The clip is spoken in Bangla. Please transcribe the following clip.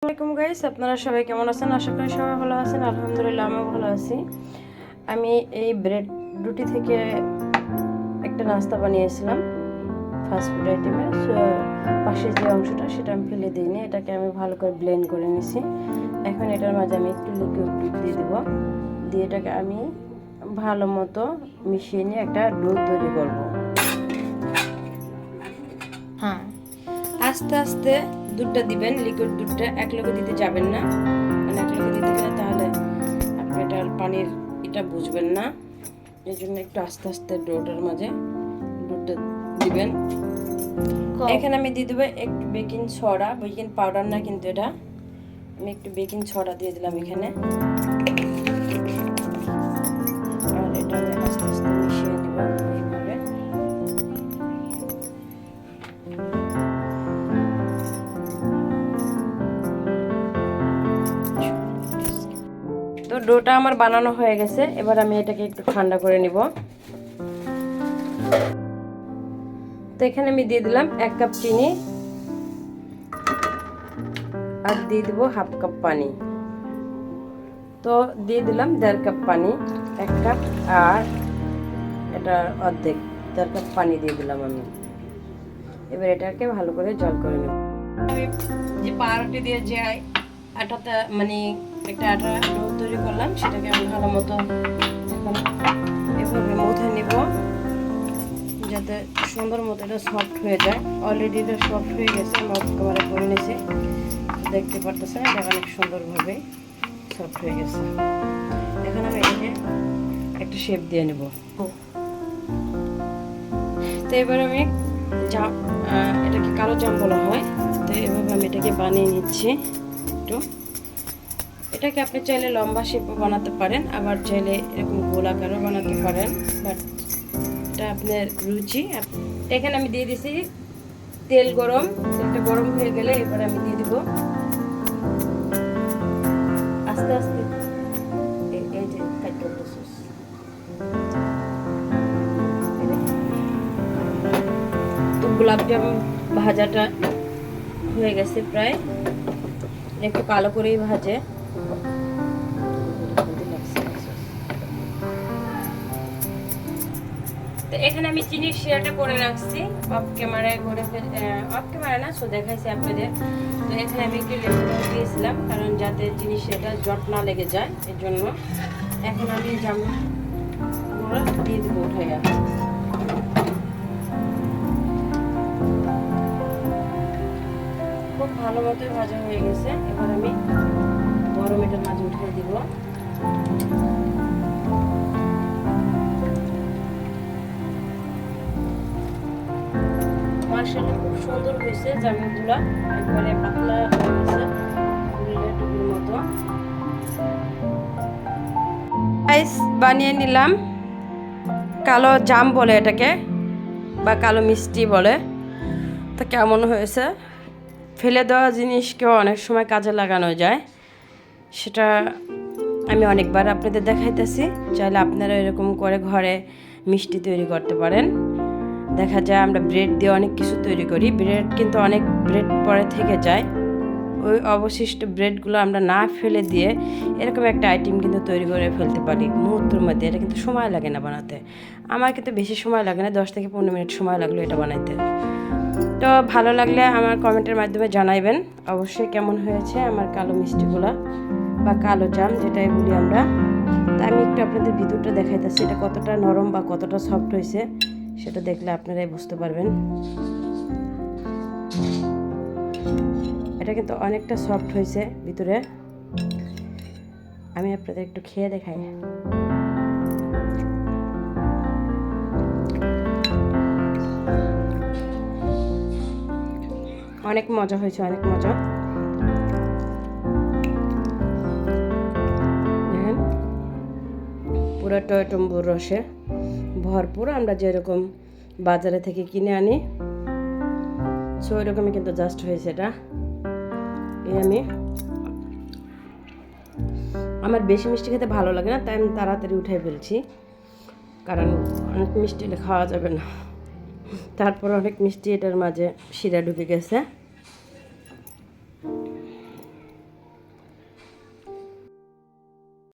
আসসালামু গাইস, আপনারা সবাই কেমন আছেন? আশা করি সবাই ভালো আছেন। আলহামদুলিল্লাহ আমিও ভালো আছি। আমি এই ব্রেড রুটি থেকে একটা নাস্তা বানিয়েছিলাম ফাস্ট ফুড আইটেমের। পাশের যে অংশটা সেটা আমি ফেলে দিইনি, এটাকে আমি ভালো করে ব্লেন্ড করে নিয়েছি। এখন এটার মাঝে আমি একটু লিকুইড দুধ দিয়ে দেবো, দিয়ে এটাকে আমি ভালো মতো মিশিয়ে নিয়ে একটা ডো তৈরি করব। হ্যাঁ, আস্তে আস্তে দুধটা দিবেন, লিকুইড দুধটা একলগে দিতে যাবেন না, মানে একলগে দিতে গেলে তাহলে আপনি এটার পানির এটা বুঝবেন না। এই জন্য একটু আস্তে আস্তে ডোটার মাঝে দুধটা দিবেন। এখানে আমি দিয়ে দেবো একটু বেকিং সোডা, বেকিং পাউডার না কিন্তু এটা, আমি একটু বেকিং সোডা দিয়ে দিলাম এখানে। আর এটা আমি আস্তে আস্তে মিশিয়ে নেব এইভাবে। তো ডোটা আমার বানানো হয়ে গেছে, এবার আমি এটাকে একটু ঠান্ডা করে নিব। তো এখানে আমি দিয়ে দিলাম 1 কাপ চিনি, আর দিয়ে দিব হাফ কাপ পানি। তো দিয়ে দিলাম 1.5 কাপ পানি, 1 কাপ আর এটা অর্ধেক 1.5 কাপ পানি দিয়ে দিলাম আমি। এবার এটাকে ভালো করে জল করে নেব। আমি যে পাউরুটি দিয়ে যে আটাটা মানে একটা আটা ডো তৈরি করলাম, সেটাকে আমি ভালো মতো এখন এভাবে মুথে নিব যাতে সুন্দর মতো এটা সফট হয়ে যায়। অলরেডি এটা সফট হয়ে গেছে, আমার একেবারে করে নিয়েছে, দেখতে পারতেছেন এটা অনেক সুন্দরভাবে সফট হয়ে গেছে। এখন আমি এটাকে একটা শেপ দিয়ে নেব। তো এবার আমি এটাকে কালো জাম বলা হয়, তো এভাবে আমি এটাকে বানিয়ে নিচ্ছি একটু। এটাকে আপনি চাইলে লম্বা শেপও বানাতে পারেন, আবার চাইলে এরকম গোলাকারও বানাতে পারেন, বাট এটা আপনার রুচি। এখানে আমি দিয়ে দিছি তেল গরম, তেলটা গরম হয়ে গেলে এবার আমি দিয়ে দিব আস্তে আস্তে এই যে কাঁচা সস। তো গোলাপজাম ভাজাটা হয়ে গেছে প্রায়, একটু কালো করেই ভাজে। তো এখানে আমি চিনির শিরাটা করে রাখছি, অফ ক্যামেরায় করে, অফ ক্যামেরা না, সো দেখাইছি আপনাদের। তো এখানে আমি একটু লেবু দিয়েছিলাম, কারণ যাতে চিনির শিরাটা জট না লেগে যায়, এর জন্য। এখন আমি জামগুলো দিয়ে দেবো উঠাইয়া। খুব ভালো মতোই ভাজা হয়ে গেছে, এবার আমি গরম এটার মাঝে উঠিয়ে দিব। মাশাআল্লাহ খুব সুন্দর হয়েছে জামগুলা, একবারে পাতলা হয়েছে টুকুর মতো। আইস বানিয়ে নিলাম, কালো জাম বলে এটাকে, বা কালো মিষ্টি বলে। তা কেমন হয়েছে? ফেলে দেওয়া জিনিসকেও অনেক সময় কাজে লাগানো যায়, সেটা আমি অনেকবার আপনাদের দেখাইতেছি। চাইলে আপনারা এরকম করে ঘরে মিষ্টি তৈরি করতে পারেন। দেখা যায় আমরা ব্রেড দিয়ে অনেক কিছু তৈরি করি, ব্রেড কিন্তু অনেক ব্রেড পরে থেকে যায়, ওই অবশিষ্ট ব্রেডগুলো আমরা না ফেলে দিয়ে এরকম একটা আইটেম কিন্তু তৈরি করে ফেলতে পারি মুহূর্তের মধ্যে। এটা কিন্তু সময় লাগে না বানাতে, আমার কিন্তু বেশি সময় লাগে না, 10 থেকে 15 মিনিট সময় লাগলো এটা বানাইতে। তো ভালো লাগলে আমার কমেন্টের মাধ্যমে জানাইবেন অবশ্যই কেমন হয়েছে আমার কালো মিষ্টিগুলো বা কালো জাম যেটাই বলি আমরা। তা আমি একটু আপনাদের ভিতরটা দেখাইতেছি, এটা কতটা নরম বা কতটা সফট হয়েছে সেটা দেখলে আপনারাই বুঝতে পারবেন। এটা কিন্তু অনেকটা সফট হয়েছে ভিতরে, আমি আপনাদের একটু খেয়ে দেখাই। অনেক মজা হয়েছে, অনেক মজা। দেখেন পুরো টমেটোর রসে ভরপুর, আমরা যেরকম বাজারে থেকে কিনে আনি সো ওইরকমই কিন্তু জাস্ট হয়েছে এটা। আমি আমার বেশি মিষ্টি খেতে ভালো লাগে না, তাই আমি তাড়াতাড়ি উঠে ফেলছি, কারণ অনেক মিষ্টি খাওয়া যাবে না। তারপর অনেক মিষ্টি এটার মাঝে শিরা ঢুকে গেছে।